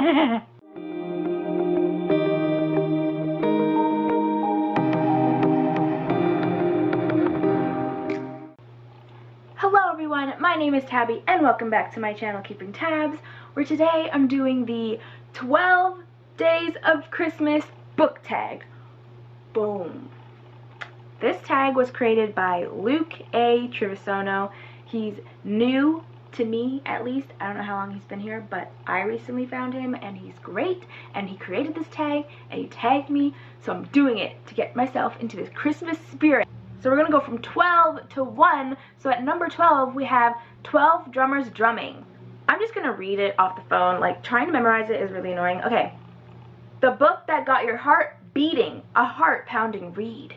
Hello everyone, my name is Tabby and welcome back to my channel Keeping Tabs, where today I'm doing the 12 Days of Christmas book tag. Boom. This tag was created by Luke A. Trivisonno. He's new to me, at least. I don't know how long he's been here, but I recently found him and he's great, and he created this tag and he tagged me, so I'm doing it to get myself into this Christmas spirit. So we're gonna go from 12 to 1. So at number 12 we have 12 drummers drumming. I'm just gonna read it off the phone. Like, trying to memorize it is really annoying. Okay. The book that got your heart beating, a heart-pounding read.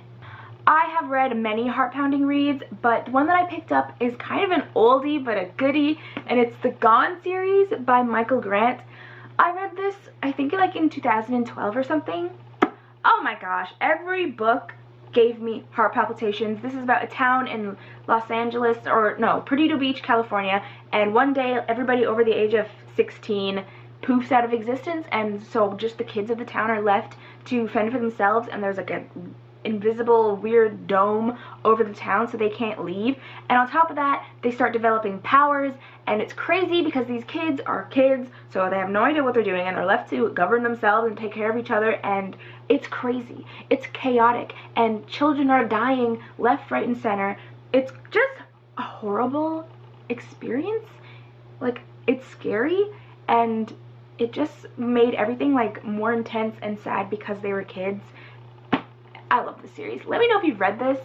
I have read many heart-pounding reads, but the one that I picked up is kind of an oldie but a goodie, and it's the Gone series by Michael Grant. I read this, I think like in 2012 or something. Oh my gosh, every book gave me heart palpitations. This is about a town in Los Angeles, or no, Perdido Beach, California, and one day everybody over the age of 16 poofs out of existence, and so just the kids of the town are left to fend for themselves, and there's like a invisible weird dome over the town so they can't leave, and on top of that they start developing powers, and it's crazy because these kids are kids, so they have no idea what they're doing and they're left to govern themselves and take care of each other, and it's crazy, it's chaotic, and children are dying left, right, and center. It's just a horrible experience. Like, it's scary, and it just made everything like more intense and sad because they were kids. I love this series. Let me know if you've read this.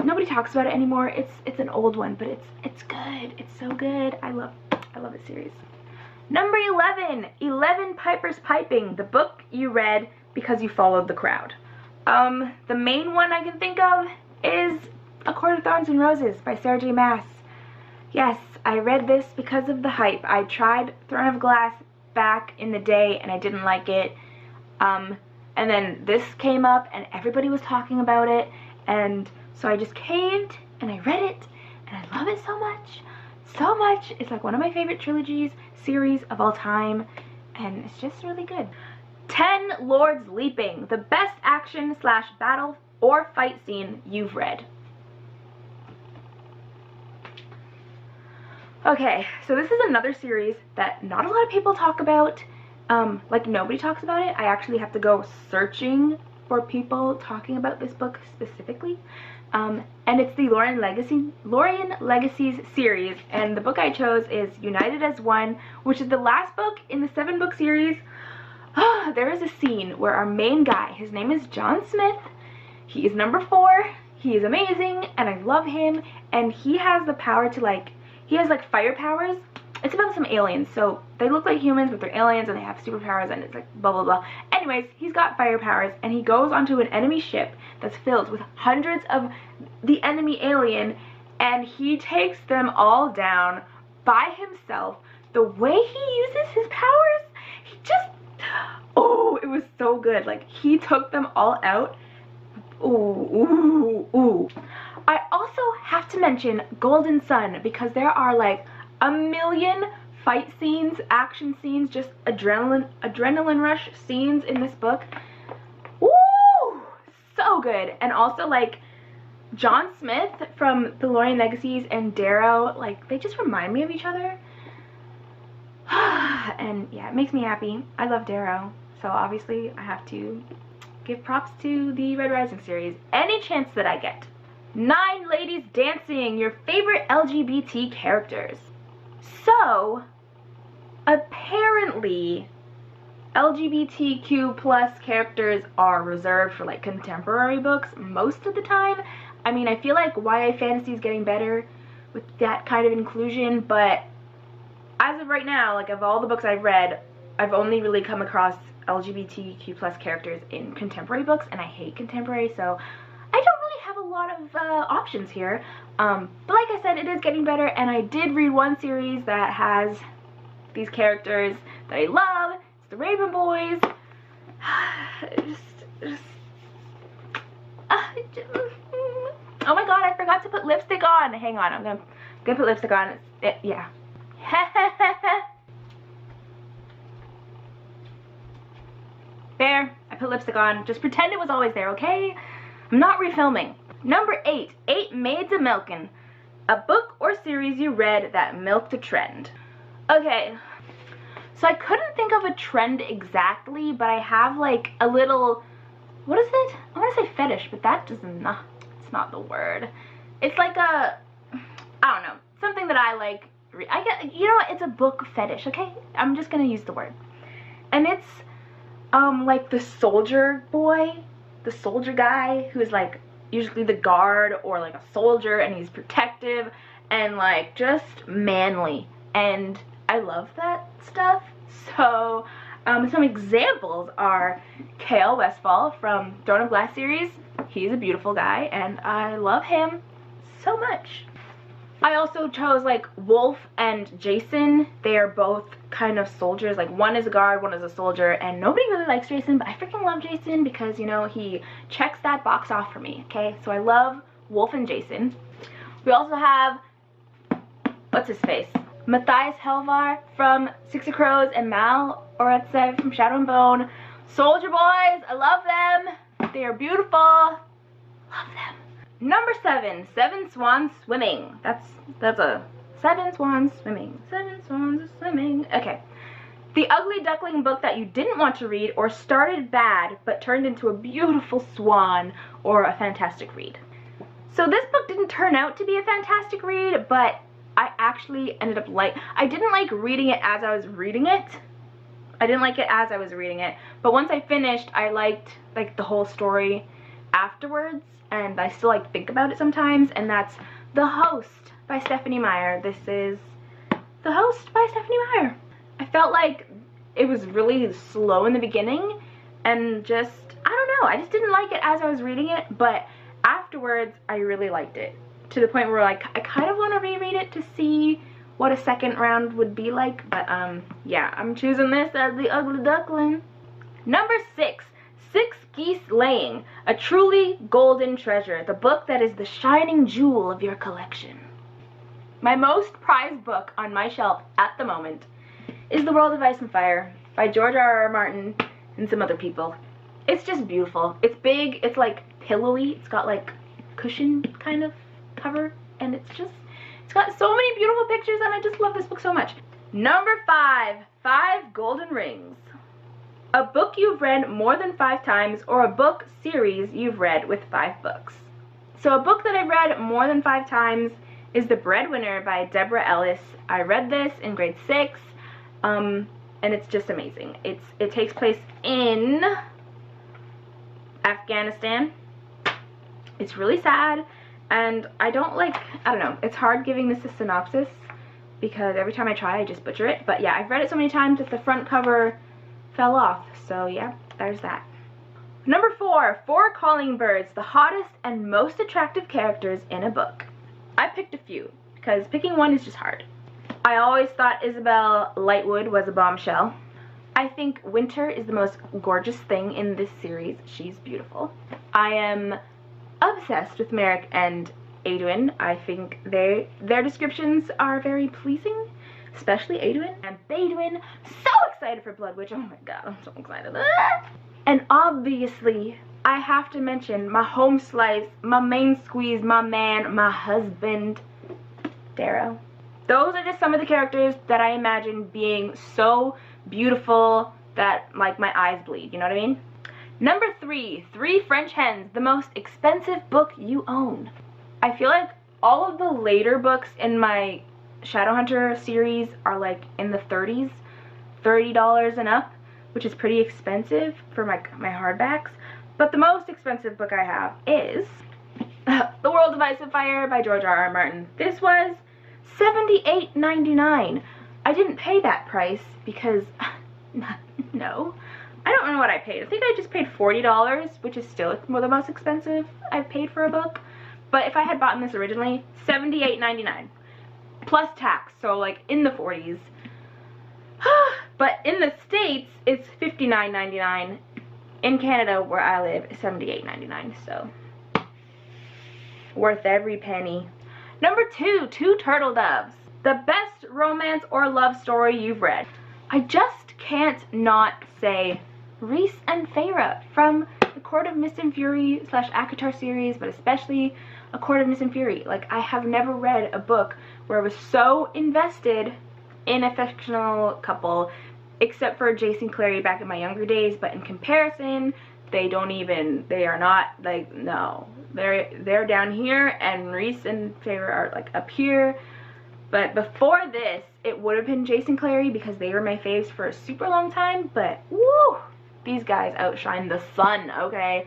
Nobody talks about it anymore. It's an old one, but it's good. It's so good. I love this series. Number 11 Pipers Pipping, the book you read because you followed the crowd. The main one I can think of is A Court of Thorns and Roses by Sarah J. Maas. Yes, I read this because of the hype. I tried Throne of Glass back in the day and I didn't like it. And then this came up and everybody was talking about it, and so I just caved and I read it and I love it so much. So much. It's like one of my favorite series of all time, and it's just really good. 10 Lords Leaping, the best action / battle or fight scene you've read. Okay, so this is another series that not a lot of people talk about. Like, nobody talks about it. I actually have to go searching for people talking about this book specifically. And it's the Lorien Legacies series, and the book I chose is United as One, which is the last book in the 7-book series. There is a scene where our main guy, his name is John Smith, he is number 4, he is amazing, and I love him, and he has the power to he has fire powers. It's about some aliens, so they look like humans, but they're aliens, and they have superpowers, and it's like blah blah blah. Anyways, he's got fire powers, and he goes onto an enemy ship that's filled with hundreds of the enemy alien, and he takes them all down by himself. The way he uses his powers, he just, oh, it was so good. Like, he took them all out. Ooh, ooh, ooh. I also have to mention Golden Sun, because there are like a million fight scenes, action scenes, just adrenaline rush scenes in this book. Woo! So good. And also, like, John Smith from the Lorien Legacies and Darrow, like, they just remind me of each other. And yeah, it makes me happy. I love Darrow, so obviously I have to give props to the Red Rising series any chance that I get. 9 Ladies Dancing, your favorite LGBT characters. So, apparently, LGBTQ plus characters are reserved for like contemporary books most of the time. I mean, I feel like YA fantasy is getting better with that kind of inclusion, but as of right now, like, of all the books I've read, I've only really come across LGBTQ plus characters in contemporary books, and I hate contemporary, so I don't really have a lot of options here. But like I said, it is getting better, and I did read one series that has these characters that I love. It's the Raven Boys. Oh my god, I forgot to put lipstick on. Hang on, I'm gonna put lipstick on. Yeah. There, I put lipstick on. Just pretend it was always there, okay? I'm not refilming. Number 8, 8 Maids Milking. A book or series you read that milked a trend. Okay, so I couldn't think of a trend exactly, but I have like a little, what is it? I want to say fetish, but that does not, it's not the word. It's like a, I don't know, something that I like, I get, you know what, it's a book fetish, okay? I'm just gonna use the word. And it's, like the soldier boy, the soldier guy who's like usually the guard or like a soldier, and he's protective and like just manly, and I love that stuff. So some examples are Kale Westfall from Throne of Glass series. He's a beautiful guy and I love him so much. I also chose like Wolf and Jason. They are both kind of soldiers. Like one is a guard, one is a soldier, and nobody really likes Jason, but I freaking love Jason because, you know, he checks that box off for me, okay? So I love Wolf and Jason. We also have, what's his face? Matthias Helvar from Six of Crows and Mal Oretsev from Shadow and Bone. Soldier boys, I love them. They are beautiful. Love them. Number 7, 7 Swans Swimming. That's a 7 Swans Swimming. 7 Swans Swimming. Okay. The Ugly Duckling book that you didn't want to read or started bad but turned into a beautiful swan or a fantastic read. So this book didn't turn out to be a fantastic read, but I actually ended up I didn't like reading it as I was reading it. I didn't like it as I was reading it, but once I finished, I liked like the whole story afterwards, and I still like think about it sometimes, and that's The Host by Stephanie Meyer. This is The Host by Stephanie Meyer. I felt like it was really slow in the beginning, and just, I don't know, I just didn't like it as I was reading it, but afterwards I really liked it, to the point where like I kind of want to reread it to see what a second round would be like, but yeah, I'm choosing this as The Ugly Duckling. Number 6, 6 Geese Laying, a truly golden treasure, the book that is the shining jewel of your collection. My most prized book on my shelf at the moment is The World of Ice and Fire by George R.R. Martin and some other people. It's just beautiful. It's big, it's like pillowy, it's got like cushion kind of cover, and it's got so many beautiful pictures, and I just love this book so much. Number 5, 5 Golden Rings. A book you've read more than 5 times, or a book series you've read with 5 books. So a book that I've read more than 5 times is The Breadwinner by Deborah Ellis. I read this in grade 6, and it's just amazing. It takes place in Afghanistan. It's really sad, and I don't know, it's hard giving this a synopsis because every time I try I just butcher it, but yeah, I've read it so many times that the front cover fell off, so yeah, there's that. Number 4, 4 Calling Birds, the hottest and most attractive characters in a book. I picked a few, because picking one is just hard. I always thought Isabel Lightwood was a bombshell. I think Winter is the most gorgeous thing in this series. She's beautiful. I am obsessed with Merrick and Adwin. I think their descriptions are very pleasing, especially Adwin. And Badwin, so excited for Blood Witch. Oh my god, I'm so excited. And obviously, I have to mention my home slice, my main squeeze, my man, my husband, Darrow. Those are just some of the characters that I imagine being so beautiful that, like, my eyes bleed, you know what I mean? Number 3, 3 French Hens, the most expensive book you own. I feel like all of the later books in my Shadowhunter series are like in the 30s, $30 and up, which is pretty expensive for my hardbacks. But the most expensive book I have is The World of Ice and Fire by George R.R. Martin. This was $78.99. I didn't pay that price because, no, I don't know what I paid. I think I just paid $40, which is still the most expensive I've paid for a book. But if I had bought this originally, $78.99 plus tax, so like in the 40s. But in the States, it's $59.99. In Canada, where I live, it's $78.99. So worth every penny. Number 2, 2 Turtle Doves. The best romance or love story you've read. I just can't not say Reese and Feyre from the Court of Mist and Fury / ACOTAR series, but especially A Court of Mist and Fury. Like, I have never read a book where I was so invested in a fictional couple, except for Jace and Clary back in my younger days, but in comparison, they are not, like, no. They're down here, and Reese and Feyre are, like, up here. But before this, it would have been Jace and Clary because they were my faves for a super long time, but woo! These guys outshine the sun, okay?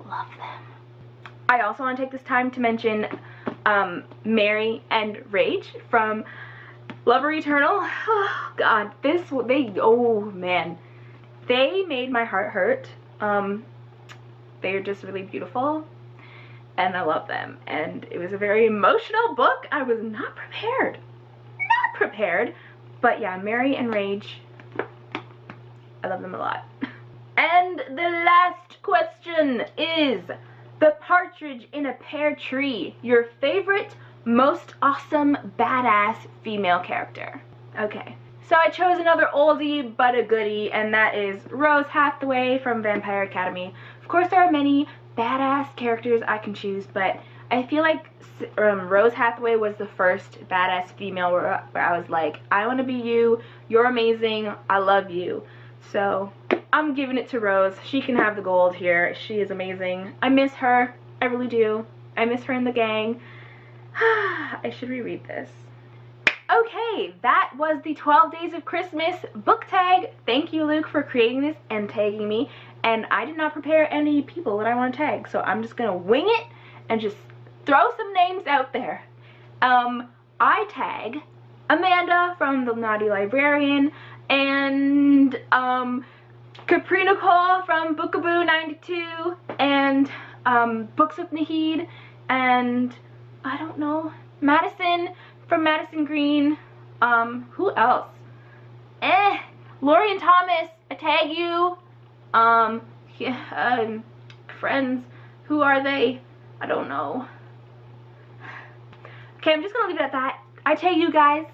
Love them. I also want to take this time to mention Mary and Rage from Lover Eternal. Oh, God, oh, man. They made my heart hurt. They're just really beautiful, and I love them. And it was a very emotional book. I was not prepared. Not prepared. But yeah, Mary and Rage, I love them a lot. And the last question is, the partridge in a pear tree, your favorite, most awesome, badass female character. Okay, so I chose another oldie but a goodie, and that is Rose Hathaway from Vampire Academy. Of course, there are many badass characters I can choose, but I feel like Rose Hathaway was the first badass female where I was like, I want to be you, you're amazing, I love you. So I'm giving it to Rose. She can have the gold here. She is amazing. I miss her. I really do. I miss her in the gang. I should reread this. Okay, that was the 12 Days of Christmas book tag. Thank you, Luke, for creating this and tagging me. And I did not prepare any people that I want to tag, so I'm just going to wing it and just throw some names out there. I tag Amanda from The Naughty Librarian, and Capri Nicole from Bookaboo 92, and Books with Nahid, and I don't know, Madison from Madison Green. Who else? Lori and Thomas, I tag you. Yeah, friends, who are they? I don't know. Okay, I'm just gonna leave it at that. I tag you guys.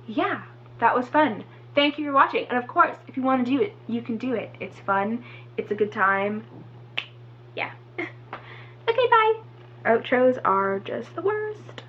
Yeah, that was fun. Thank you for watching, and of course, if you want to do it, you can do it. It's fun. It's a good time. Yeah. Okay, bye. Outros are just the worst.